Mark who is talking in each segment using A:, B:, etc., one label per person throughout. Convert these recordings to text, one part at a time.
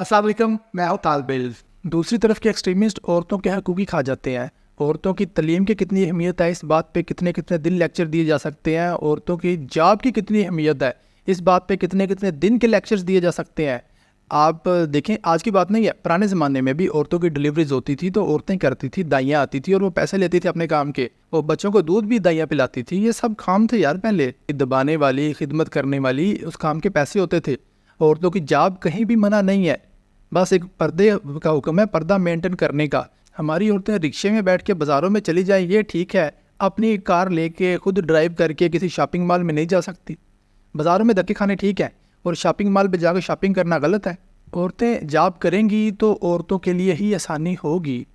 A: अस्सलाम वालेकुम, मैं हूँ तालिब इल्म। दूसरी तरफ के एक्सट्रीमिस्ट औरतों के हकूक़ ही खा जाते हैं। औरतों की तलीम की कितनी अहमियत है इस बात पे कितने कितने दिन लेक्चर दिए जा सकते हैं। औरतों की जॉब की कितनी अहमियत है इस बात पे कितने कितने दिन के लेक्चर्स दिए जा सकते हैं। आप देखें, आज की बात नहीं है, पुराने ज़माने में भी औरतों की डिलीवरीज होती थी तो औरतें करती थी, दाइयाँ आती थी और वो पैसे लेती थी अपने काम के। वो बच्चों को दूध भी दाइयाँ पिलाती थी। ये सब काम थे यार, पहले दबाने वाली, खिदमत करने वाली, उस काम के पैसे होते थे। औरतों की जॉब कहीं भी मना नहीं है, बस एक पर्दे का हुक्म है, पर्दा मेंटेन करने का। हमारी औरतें रिक्शे में बैठ के बाज़ारों में चली जाएं, ये ठीक है। अपनी कार लेके खुद ड्राइव करके किसी शॉपिंग मॉल में नहीं जा सकती। बाज़ारों में धक्के खाने ठीक है और शॉपिंग मॉल पे जाकर शॉपिंग करना गलत है। औरतें जॉब करेंगी तो औरतों के लिए ही आसानी होगी।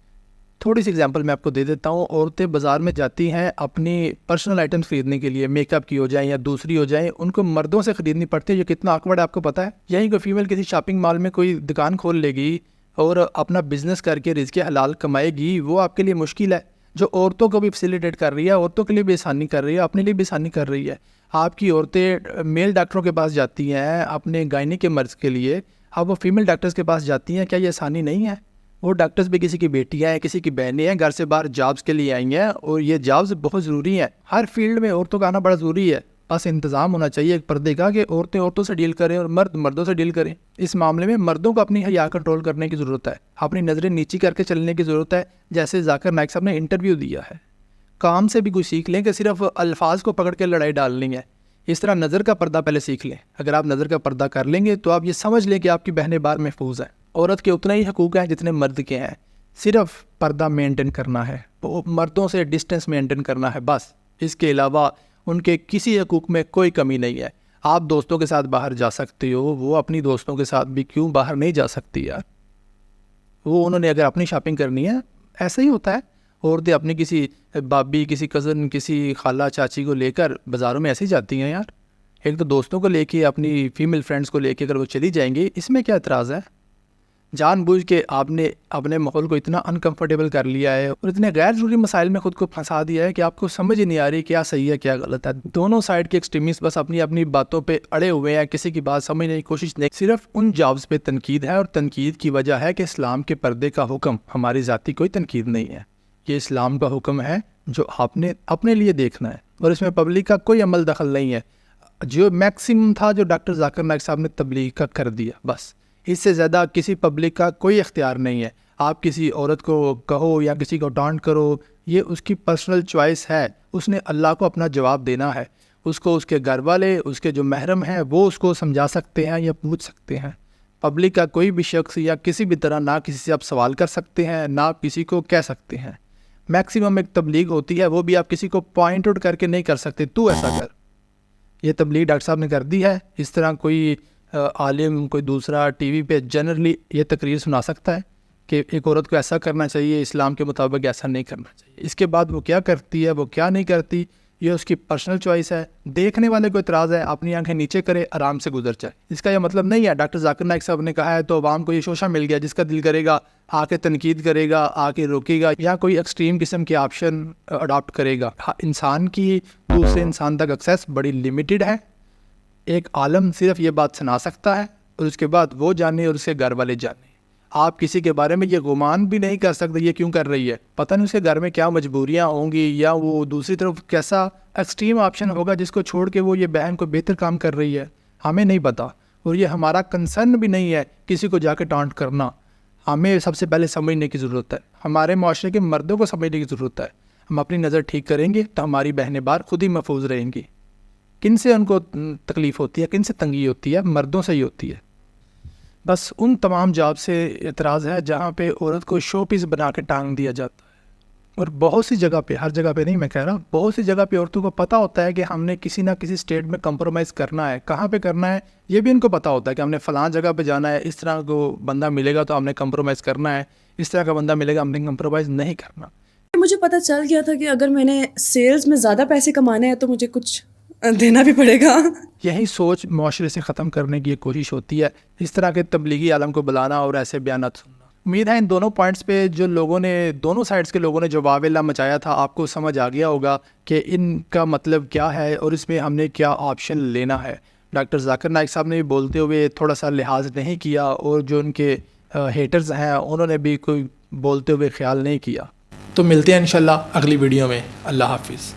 A: थोड़ी सी एग्जांपल मैं आपको दे देता हूँ। औरतें बाज़ार में जाती हैं अपनी पर्सनल आइटम्स खरीदने के लिए, मेकअप की हो जाए या दूसरी हो जाए, उनको मर्दों से ख़रीदनी पड़ती है। ये कितना ऑकवर्ड है आपको पता है? यहीं कोई फीमेल किसी शॉपिंग मॉल में कोई दुकान खोल लेगी और अपना बिजनेस करके रिज़्क़ हलाल कमाएगी, वो आपके लिए मुश्किल है। जो औरतों को भी फैसिलिटेट कर रही है, औरतों के लिए भी आसानी कर रही है, अपने लिए भी आसानी कर रही है। आपकी औरतें मेल डॉक्टरों के पास जाती हैं अपने गायनी के मर्ज़ के लिए, अब वो फीमेल डॉक्टर्स के पास जाती हैं, क्या ये आसानी नहीं है? वो डॉक्टर्स भी किसी की बेटियां हैं, किसी की बहनें हैं, घर से बाहर जॉब्स के लिए आई हैं और ये जॉब्स बहुत ज़रूरी हैं। हर फील्ड में औरतों का आना बड़ा ज़रूरी है। बस इंतज़ाम होना चाहिए एक पर्दे का कि औरतें औरतों से डील करें और मर्द मर्दों से डील करें। इस मामले में मर्दों को अपनी हया कंट्रोल करने की ज़रूरत है, अपनी नज़रें नीची करके चलने की ज़रूरत है। जैसे जाकिर नाइक साहब ने इंटरव्यू दिया है, काम से भी कुछ सीख लें कि सिर्फ अल्फाज को पकड़ के लड़ाई डालनी है। इस तरह नज़र का पर्दा पहले सीख लें। अगर आप नज़र का पर्दा कर लेंगे तो आप ये समझ लें कि आपकी बहनें बाहर महफूज हैं। औरत के उतना ही हकूक़ हैं जितने मर्द के हैं, सिर्फ पर्दा मेंटेन करना है, मर्दों से डिस्टेंस मेंटेन करना है बस। इसके अलावा उनके किसी हकूक़ में कोई कमी नहीं है। आप दोस्तों के साथ बाहर जा सकते हो, वो अपनी दोस्तों के साथ भी क्यों बाहर नहीं जा सकती यार? वो उन्होंने अगर अपनी शॉपिंग करनी है, ऐसा ही होता है। औरतें अपनी किसी भाभी, किसी कज़न, किसी खाला चाची को लेकर बाज़ारों में ऐसे ही जाती हैं यार। एक तो दोस्तों को लेके, अपनी फीमेल फ्रेंड्स को लेके अगर वो चली जाएंगी, इसमें क्या एतराज़ है? जानबूझ के आपने अपने माहौल को इतना अनकंफर्टेबल कर लिया है और इतने गैर ज़रूरी मसाइल में ख़ुद को फंसा दिया है कि आपको समझ ही नहीं आ रही क्या सही है क्या गलत है। दोनों साइड के एक्सट्रीमिस्ट बस अपनी अपनी बातों पे अड़े हुए हैं, किसी की बात समझने की कोशिश नहीं। सिर्फ उन जॉब्स पे तनकीद है और तनकीद की वजह है कि इस्लाम के पर्दे का हुक्म, हमारी ज़ाती कोई तनकीद नहीं है। ये इस्लाम का हुक्म है जो आपने अपने लिए देखना है और इसमें पब्लिक का कोई अमल दखल नहीं है। जो मैक्सिमम था जो डॉक्टर जाकिर नाइक साहब ने तबलीग का कर दिया, बस इससे ज़्यादा किसी पब्लिक का कोई इख्तियार नहीं है। आप किसी औरत को कहो या किसी को डांट करो, ये उसकी पर्सनल चॉइस है। उसने अल्लाह को अपना जवाब देना है। उसको उसके घर वाले, उसके जो महरम हैं, वो उसको समझा सकते हैं या पूछ सकते हैं। पब्लिक का कोई भी शख्स या किसी भी तरह ना किसी से आप सवाल कर सकते हैं, ना आप किसी को कह सकते हैं। मैक्सिमम एक तबलीग होती है, वो भी आप किसी को पॉइंट आउट करके नहीं कर सकते, तू ऐसा कर। ये तबलीग डॉक्टर साहब ने कर दी है। इस तरह कोई आलिम, कोई दूसरा टीवी पे जनरली ये तकरीर सुना सकता है कि एक औरत को ऐसा करना चाहिए, इस्लाम के मुताबिक ऐसा नहीं करना चाहिए। इसके बाद वो क्या करती है, वो क्या नहीं करती, ये उसकी पर्सनल चॉइस है। देखने वाले को इतराज़ है, अपनी आंखें नीचे करे, आराम से गुजर जाए। इसका यह मतलब नहीं है डॉक्टर जाकिर नाइक साहब ने कहा है तो अवाम को ये शोशा मिल गया, जिसका दिल करेगा आके तनकीद करेगा, आके रोकेगा या कोई एक्सट्रीम किस्म के ऑप्शन अडॉप्ट करेगा। इंसान की दूसरे इंसान तक एक्सेस बड़ी लिमिटेड है। एक आलम सिर्फ ये बात सुना सकता है और उसके बाद वो जाने और उसके घर वाले जाने। आप किसी के बारे में ये गुमान भी नहीं कर सकते ये क्यों कर रही है। पता नहीं उसके घर में क्या मजबूरियां होंगी या वो दूसरी तरफ कैसा एक्सट्रीम ऑप्शन होगा जिसको छोड़ के वो ये बहन को बेहतर काम कर रही है, हमें नहीं पता। और ये हमारा कंसर्न भी नहीं है किसी को जाके टांट करना। हमें सबसे पहले समझने की ज़रूरत है, हमारे माशरे के मर्दों को समझने की ज़रूरत है। हम अपनी नज़र ठीक करेंगे तो हमारी बहनें बाहर खुद ही महफूज रहेंगी। किन से उनको तकलीफ़ होती है, किन से तंगी होती है? मर्दों से ही होती है। बस उन तमाम जॉब से एतराज़ है जहाँ पे औरत को शो पीस बना के टांग दिया जाता है। और बहुत सी जगह पे, हर जगह पे नहीं मैं कह रहा, बहुत सी जगह पे औरतों को पता होता है कि हमने किसी ना किसी स्टेट में कंप्रोमाइज़ करना है। कहाँ पे करना है ये भी इनको पता होता है कि हमने फ़लाँ जगह पे जाना है, इस तरह को बंदा मिलेगा तो हमने कंप्रोमाइज़ करना है, इस तरह का बंदा मिलेगा हमने कंप्रोमाइज़ नहीं करना।
B: मुझे पता चल गया था कि अगर मैंने सेल्स में ज़्यादा पैसे कमाने हैं तो मुझे कुछ देना भी पड़ेगा।
A: यही सोच माशरे से ख़त्म करने की कोशिश होती है, इस तरह के तबलीगी आलम को बुलाना और ऐसे बयानात सुनना। उम्मीद है इन दोनों पॉइंट्स पे जो लोगों ने, दोनों साइड्स के लोगों ने जो वावेला मचाया था, आपको समझ आ गया होगा कि इनका मतलब क्या है और इसमें हमने क्या ऑप्शन लेना है। ڈاکٹر ذاکر نائک صاحب نے بھی بولتے ہوئے تھوڑا سا لحاظ نہیں کیا، اور جو ان کے ہیٹرز ہیں انہوں نے بھی کوئی بولتے ہوئے خیال نہیں کیا۔ تو ملتے ہیں انشاءاللہ اگلی ویڈیو میں۔ اللہ حافظ۔